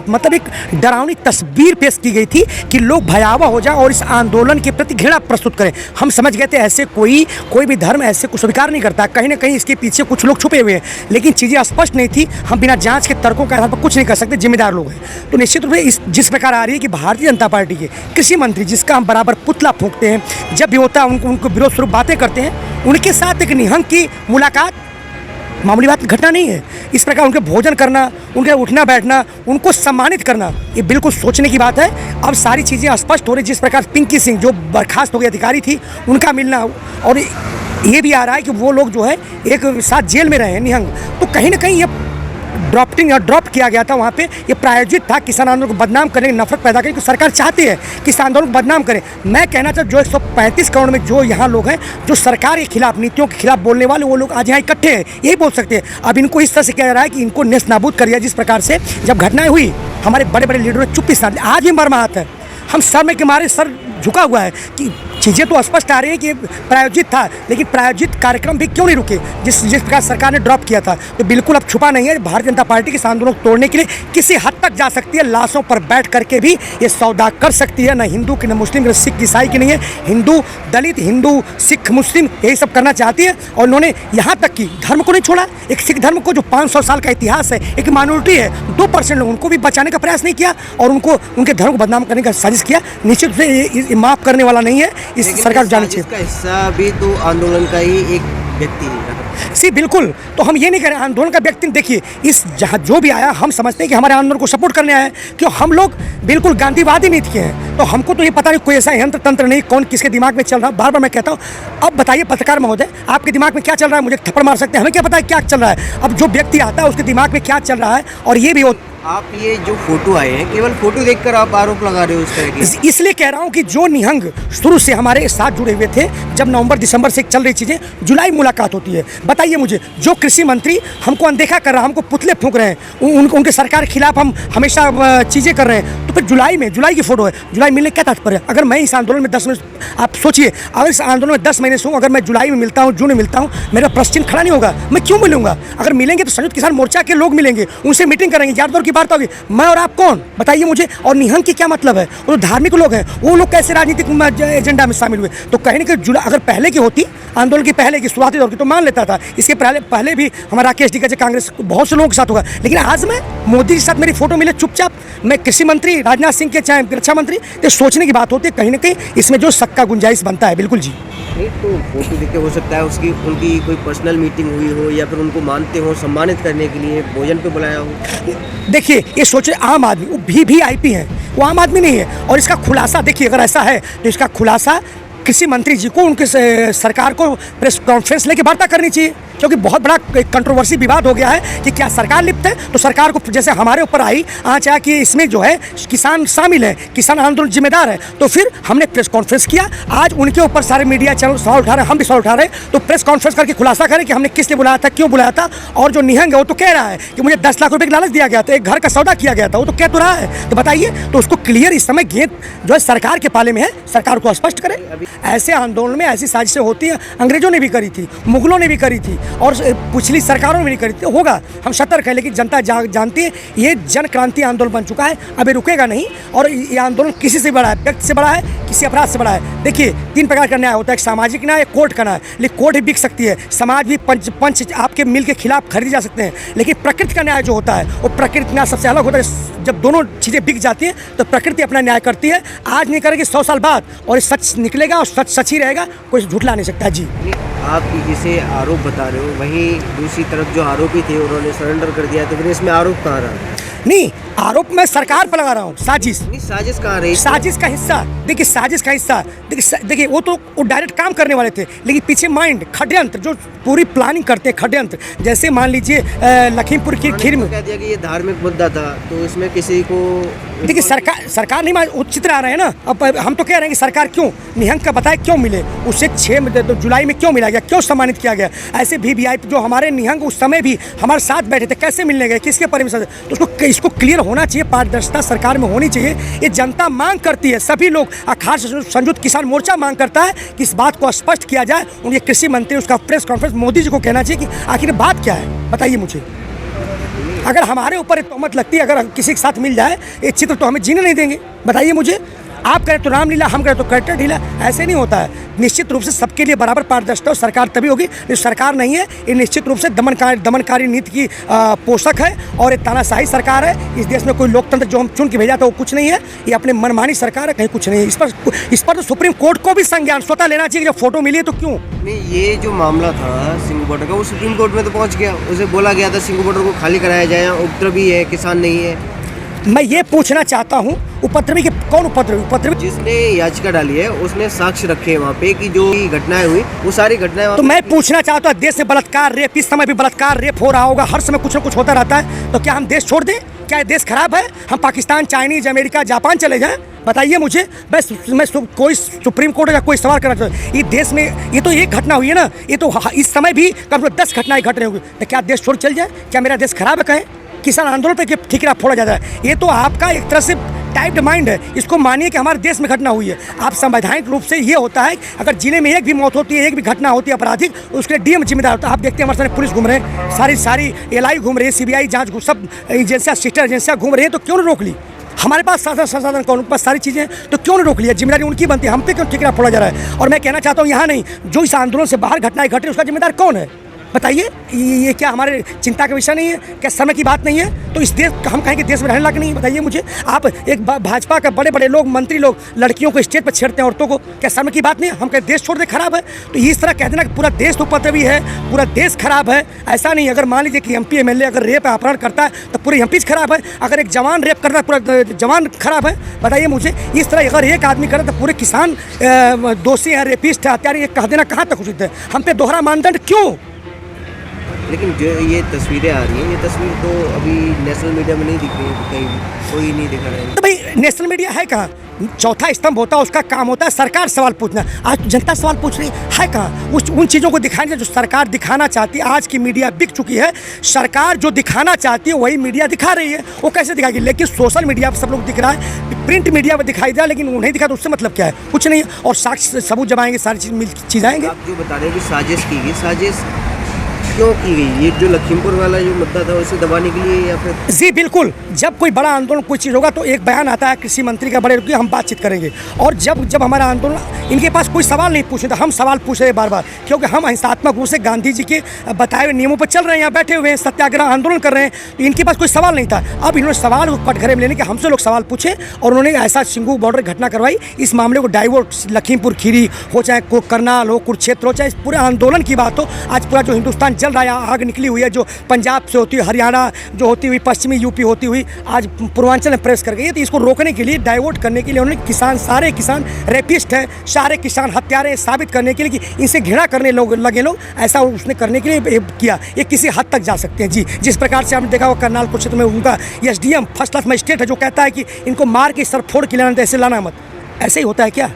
मतलब एक डरावनी तस्वीर पेश की गई थी कि लोग भयावह हो जाए और इस आंदोलन के प्रति घृणा प्रस्तुत करें। हम समझ गए थे ऐसे कोई भी धर्म ऐसे कुछ स्वीकार नहीं करता, कहीं ना कहीं इसके पीछे कुछ लोग छुपे हुए हैं, लेकिन चीज़ें स्पष्ट नहीं थी। हम बिना जांच के तर्कों के आधार पर कुछ नहीं कर सकते, जिम्मेदार लोग हैं। तो निश्चित रूप से इस जिस प्रकार आ रही है कि भारतीय जनता पार्टी के कृषि मंत्री, जिसका हम बराबर पुतला फूंकते हैं, जब भी होता है उनको विरोध स्वरूप बातें करते हैं, उनके साथ एक निहंग की मुलाकात मामूली बात घटना नहीं है। इस प्रकार उनके भोजन करना, उनके उठना बैठना, उनको सम्मानित करना, ये बिल्कुल सोचने की बात है। अब सारी चीज़ें स्पष्ट हो रही, जिस प्रकार पिंकी सिंह जो बर्खास्त हो गई अधिकारी थी, उनका मिलना, और ये भी आ रहा है कि वो लोग जो है एक साथ जेल में रहे हैं निहंग। तो कहीं ना कहीं ये ड्रॉप किया गया था वहाँ पे, ये प्रायोजित था किसान आंदोलन को बदनाम करने की, नफरत पैदा करने की सरकार चाहती है कि इस आंदोलन को बदनाम करें। मैं कहना चाहता जो 135 करोड़ में जो यहाँ लोग हैं, जो सरकार के खिलाफ, नीतियों के खिलाफ बोलने वाले, वो लोग आज यहाँ इकट्ठे हैं, यही बोल सकते हैं। अब इनको इस तरह से कह जा रहा है कि इनको नेस्त नाबूद कर दिया। जिस प्रकार से जब घटनाएं हुई, हमारे बड़े बड़े लीडरों ने चुप्पी साध ली, आज भी मर्माहत है, हम सर में के मारे सर झुका हुआ है कि चीज़ें तो स्पष्ट आ रही है कि प्रायोजित था, लेकिन प्रायोजित कार्यक्रम भी क्यों नहीं रुके जिस प्रकार सरकार ने ड्रॉप किया था। तो बिल्कुल अब छुपा नहीं है, भारतीय जनता पार्टी के इस आंदोलन को तोड़ने के लिए किसी हद तक जा सकती है, लाशों पर बैठ करके भी ये सौदा कर सकती है। न हिंदू की, न मुस्लिम, न सिख ईसाई की नहीं है, हिंदू दलित, हिंदू सिख मुस्लिम यही सब करना चाहती है। और उन्होंने यहाँ तक कि धर्म को नहीं छोड़ा, एक सिख धर्म को जो 500 साल का इतिहास है, एक माइनॉरिटी है, 2% लोग, उनको भी बचाने का प्रयास नहीं किया और उनको उनके धर्म को बदनाम करने का साजिश किया। निश्चित रूप से ये माफ़ करने वाला नहीं है, इस सरकार को जानी चाहिए। इसका हिस्सा भी तो आंदोलन का ही एक व्यक्ति है। सी बिल्कुल, तो हम ये नहीं करें आंदोलन का व्यक्ति। देखिए, इस जहाँ जो भी आया, हम समझते हैं कि हमारे आंदोलन को सपोर्ट करने आया है, क्यों हम लोग बिल्कुल गांधीवादी नीति के हैं। तो हमको तो ये पता नहीं, कोई ऐसा यंत्र तंत्र नहीं, कौन किसके दिमाग में चल रहा है। बार बार मैं कहता हूँ, अब बताइए पत्रकार महोदय, आपके दिमाग में क्या चल रहा है? मुझे थप्पड़ मार सकते हैं, हमें क्या पता है क्या चल रहा है। अब जो व्यक्ति आता है उसके दिमाग में क्या चल रहा है, और ये भी आप ये जो फोटो आए हैं, केवल फोटो देखकर आप आरोप लगा रहे हो इस तरह की? इसलिए कह रहा हूँ कि जो निहंग शुरू से हमारे साथ जुड़े हुए थे, जब नवंबर दिसंबर से चल रही चीज़ें, जुलाई मुलाकात होती है। बताइए मुझे, जो कृषि मंत्री हमको अनदेखा कर रहा है, हमको पुतले फूंक रहे हैं, उनके सरकार के खिलाफ हम हमेशा चीज़ें कर रहे हैं, तो फिर जुलाई की फोटो है, जुलाई मिलने क्या तात्पर्य? अगर मैं इस आंदोलन में 10 महीने, आप सोचिए, अगर इस आंदोलन में 10 महीने से हूँ, अगर मैं जुलाई में मिलता हूँ, जून में मिलता हूँ, मेरा प्रश्न खड़ा नहीं होगा। मैं क्यों मिलूंगा? अगर मिलेंगे तो संयुक्त किसान मोर्चा के लोग मिलेंगे, उनसे मीटिंग करेंगे, यार दौर की बात होगी। मैं और आप कौन, बताइए मुझे। और निहंग की क्या मतलब है? वो धार्मिक लोग हैं, वो लोग कैसे राजनीतिक एजेंडा में शामिल हुए? तो कहीं ना कहीं जुलाई, अगर पहले की होती, आंदोलन की पहले की शुरुआती दौर की, तो मान लेता था। इसके पहले भी हमारा राकेश टिकैत कांग्रेस बहुत से लोगों के साथ होगा, लेकिन आज मैं मोदी के साथ मेरी फोटो मिले चुपचाप, मैं कृषि मंत्री, राजनाथ सिंह के चाहे रक्षा मंत्री, तो सोचने की बात होती है कहीं ना कहीं इसमें जो शक का गुंजाइश बनता है। बिल्कुल जी। नहीं तो फोटो देख के हो सकता है उनकी कोई पर्सनल मीटिंग हुई हो, या फिर उनको मानते हो, सम्मानित करने के लिए भोजन पे बुलाया हो। देखिए, ये सोचे आम आदमी, वो VIP है, वो आम आदमी नहीं है। और इसका खुलासा देखिए, अगर ऐसा है तो इसका खुलासा कृषि मंत्री जी को, उनके सरकार को प्रेस कॉन्फ्रेंस लेके वार्ता करनी चाहिए, क्योंकि बहुत बड़ा कंट्रोवर्सी विवाद हो गया है कि क्या सरकार लिप्त है। तो सरकार को, जैसे हमारे ऊपर आई आँच है कि इसमें जो है किसान शामिल है, किसान आंदोलन जिम्मेदार है, तो फिर हमने प्रेस कॉन्फ्रेंस किया। आज उनके ऊपर सारे मीडिया चैनल सवाल उठा रहे हैं, हम भी सवाल उठा रहे हैं। तो प्रेस कॉन्फ्रेंस करके खुलासा करें कि हमने किस लिए बुलाया था, क्यों बुलाया था। और जो निहंग है वो तो कह रहा है कि मुझे 10 लाख रुपये की लालच दिया गया था, एक घर का सौदा किया गया था, वो तो कह तो रहा है। तो बताइए, तो उसको क्लियर इस समय गेंद जो है सरकार के पाले में है, सरकार को स्पष्ट करें। ऐसे आंदोलन में ऐसी साजिशें होती हैं, अंग्रेजों ने भी करी थी, मुगलों ने भी करी थी, और पिछली सरकारों में नहीं करी थी। होगा, हम सतर्क है, लेकिन जनता जानती है ये जन क्रांति आंदोलन बन चुका है, अब ये रुकेगा नहीं। और ये आंदोलन किसी से बड़ा है, व्यक्ति से बड़ा है, किसी अपराध से बड़ा है। देखिए, 3 प्रकार का न्याय होता है, एक सामाजिक न्याय, एक कोर्ट का न्याय। लेकिन कोर्ट भी बिक सकती है, समाज भी पंच आपके मिल के खिलाफ खरीदे जा सकते हैं, लेकिन प्रकृति का न्याय जो होता है, वो प्रकृति न्याय सबसे अलग होता है। जब दोनों चीज़ें बिक जाती हैं तो प्रकृति अपना न्याय करती है, आज नहीं करेगी 100 साल बाद, और ये सच निकलेगा और सच ही रहेगा, कोई झूठला नहीं सकता। जी, आप जिसे आरोप बता रहे हो, वहीं दूसरी तरफ जो आरोपी थे उन्होंने सरेंडर कर दिया, तो फिर इसमें आरोप कहाँ रहा? नहीं, आरोप मैं सरकार पर लगा रहा हूँ। साजिश नहीं, साजिश कहाँ रही? साजिश का हिस्सा, देखिए साजिश का हिस्सा, देखिए वो डायरेक्ट काम करने वाले थे, लेकिन पीछे माइंड षड्यंत्र, जो पूरी प्लानिंग करते हैं षड्यंत्र। जैसे मान लीजिए लखीमपुर की खीर में कह दिया कि ये धार्मिक मुद्दा था, तो इसमें किसी को, देखिए सरकार नहीं, चित्र आ रहे हैं ना। अब हम तो कह रहे हैं कि सरकार क्यों निहंग का बताए, क्यों मिले उसे 6 जुलाई में, क्यों मिला गया, क्यों सम्मानित किया गया। ऐसे VIP जो हमारे निहंग उस समय भी हमारे साथ बैठे थे, कैसे मिलने गए, किसके परमिशन? तो इसको क्लियर होना चाहिए, पारदर्शिता सरकार में होनी चाहिए। ये जनता मांग करती है, सभी लोग, अखाड़ संयुक्त किसान मोर्चा मांग करता है कि इस बात को स्पष्ट किया जाए। उनके कृषि मंत्री, उसका प्रेस कॉन्फ्रेंस मोदी जी को कहना चाहिए कि आखिर बात क्या है, बताइए मुझे। अगर हमारे ऊपर तोहमत लगती है, अगर किसी के साथ मिल जाए ये चित्र, तो हमें जीने नहीं देंगे। बताइए मुझे, आप करें तो रामलीला, हम करें तो करटर ढीला, ऐसे नहीं होता है। निश्चित रूप से सबके लिए बराबर पारदर्शिता और सरकार तभी होगी। जो सरकार नहीं है, ये निश्चित रूप से दमनकारी नीति की पोषक है और ये तानाशाही सरकार है। इस देश में कोई लोकतंत्र जो हम चुन के भेजा था वो कुछ नहीं है, ये अपने मनमानी सरकार है, कहीं कुछ नहीं है। इस पर तो सुप्रीम कोर्ट को भी संज्ञान स्वतः लेना चाहिए। जब फोटो मिली है तो क्यों नहीं, ये जो मामला था सिंगू बॉर्डर का, वो सुप्रीम कोर्ट में तो पहुंच गया। उसे बोला गया था सिंगू बॉर्डर को खाली कराया जाए, उपद्रवी है, किसान नहीं है। मैं ये पूछना चाहता हूँ, उपद्रवी के कौन उपद्रवी? जिसने याचिका डाली है उसने साक्ष्य रखे हैं वहाँ पे कि जो घटनाएं हुई वो सारी घटनाएं। तो मैं पूछना चाहता हूँ, देश में बलात्कार, रेप, इस समय भी बलात्कार, रेप हो रहा होगा, हर समय कुछ न कुछ होता रहता है, तो क्या हम देश छोड़ दें? क्या ये देश खराब है? हम पाकिस्तान, चाइनीज, अमेरिका, जापान चले जाएं? बताइए मुझे। मैं कोई सुप्रीम कोर्ट का कोई सवाल करना चाहता हूँ। ये देश में ये तो एक घटना हुई है ना, ये तो इस समय भी कम से कम 10 घटनाएं घट रही होंगी, तो क्या देश छोड़ चल जाए? क्या मेरा देश खराब है? कहें किसान आंदोलन पे ठिकरा फोड़ा जाता है, ये तो आपका एक तरह से टाइप्ड माइंड है। इसको मानिए कि हमारे देश में घटना हुई है। आप संवैधानिक रूप से ये होता है, अगर जिले में एक भी मौत होती है, एक भी घटना होती है आपराधिक, उसके लिए डीएम जिम्मेदार होता है। आप देखते हैं हमारे सामने पुलिस घूम रहे हैं, सारी एलआई घूम रही है, सीबीआई जांच, सब एजेंसियाँ, सिस्टर एजेंसियाँ घूम रही हैं, तो क्यों नहीं रोक ली? हमारे पास संसाधन कानून के पास सारी चीज़ें, तो क्यों नहीं रोक लिया? जिम्मेदारी उनकी बनती है, हम पे क्यों ठिकरा फोड़ा जा रहा है? और मैं कहना चाहता हूँ, यहाँ नहीं, जो इस आंदोलन से बाहर घटनाएं घट रही, उसका जिम्मेदार कौन है? बताइए। ये क्या हमारे चिंता का विषय नहीं है? क्या समय की बात नहीं है? तो इस देश हम कहें कि देश में रहने लायक नहीं है? बताइए मुझे। आप एक भाजपा का बड़े बड़े लोग, मंत्री लोग लड़कियों को स्टेज पर छेड़ते हैं, औरतों को, क्या समय की बात नहीं है? हम कहें देश छोड़ दे, खराब है? तो इस तरह कह देना कि पूरा देश तो उपद्रवी है, पूरा देश खराब है, ऐसा नहीं। अगर मान लीजिए कि एमपी एमएलए अगर रेप अपहरण करता है तो पूरे एमपी खराब है। अगर एक जवान रेप करता है, पूरा जवान खराब है? बताइए मुझे। इस तरह अगर एक आदमी करे तो पूरे किसान दोषी है, रेपिस्ट है, हत्यारे, कह देना कहाँ तक उचित है? हम पे दोहरा मानदंड क्यों? लेकिन जो ये तस्वीरें आ रही हैं, ये तस्वीर तो अभी नेशनल मीडिया में नहीं दिख रही है, कहीं कोई नहीं दिखा रहा है। तो भाई नेशनल मीडिया है कहाँ? चौथा स्तंभ होता है, उसका काम होता है सरकार सवाल पूछना। आज तो जनता सवाल पूछ रही है कहाँ? उन चीज़ों को दिखाने जो सरकार दिखाना चाहती है। आज की मीडिया बिक चुकी है, सरकार जो दिखाना चाहती है वही मीडिया दिखा रही है। वो कैसे दिखाएगी? लेकिन सोशल मीडिया पर सब लोग दिख रहा है, प्रिंट मीडिया पर दिखाई दे रहा है, लेकिन उन्हें दिखा तो उससे मतलब क्या है? कुछ नहीं। और साक्ष्य सबूत जब आएंगे, सारी चीज़ आएंगे। आप जो बता रहे हैं कि साजिश की गई, साजिश क्यों की गई? ये जो लखीमपुर वाला जो मुद्दा था उसे दबाने के लिए, या फिर? जी बिल्कुल। जब कोई बड़ा आंदोलन, कोई चीज़ होगा तो एक बयान आता है कृषि मंत्री का, बड़े रुकिए हम बातचीत करेंगे। और जब हमारा आंदोलन, इनके पास कोई सवाल नहीं पूछे, तो हम सवाल पूछ रहे बार बार, क्योंकि हम अहिंसात्मक रूप से गांधी जी के बताए हुए नियमों पर चल रहे हैं, यहाँ बैठे हुए हैं, सत्याग्रह आंदोलन कर रहे हैं, तो इनके पास कोई सवाल नहीं था। अब इन्होंने सवाल को कटघरे में लेने के हमसे लोग सवाल पूछे और उन्होंने ऐसा सिंगू बॉर्डर घटना करवाई। इस मामले को डाइवर्ट, लखीमपुर खीरी हो, चाहे करनाल हो, कुरुक्षेत्र हो, चाहे पूरे आंदोलन की बात हो, आज पूरा जो हिंदुस्तान जल रहा है, आग निकली हुई है, जो पंजाब से होती हुई, हरियाणा जो होती हुई, पश्चिमी यूपी होती हुई आज पूर्वांचल में प्रेस कर गई है। तो इसको रोकने के लिए, डाइवर्ट करने के लिए उन्होंने सारे किसान रेपिस्ट हैं, सारे किसान हत्यारे साबित करने के लिए कि इनसे घृणा करने लगे लोग, ऐसा उसने करने के लिए किया। ये किसी हद तक जा सकते हैं जी। जिस प्रकार से आपने देखा वो करनाल कुरुक्षेत्र में उनका एसडीएम फर्स्ट क्लास मजिस्ट्रेट है, जो कहता है कि इनको मार के सर फोड़ के लाना, ऐसे लाना मत। ऐसे ही होता है क्या?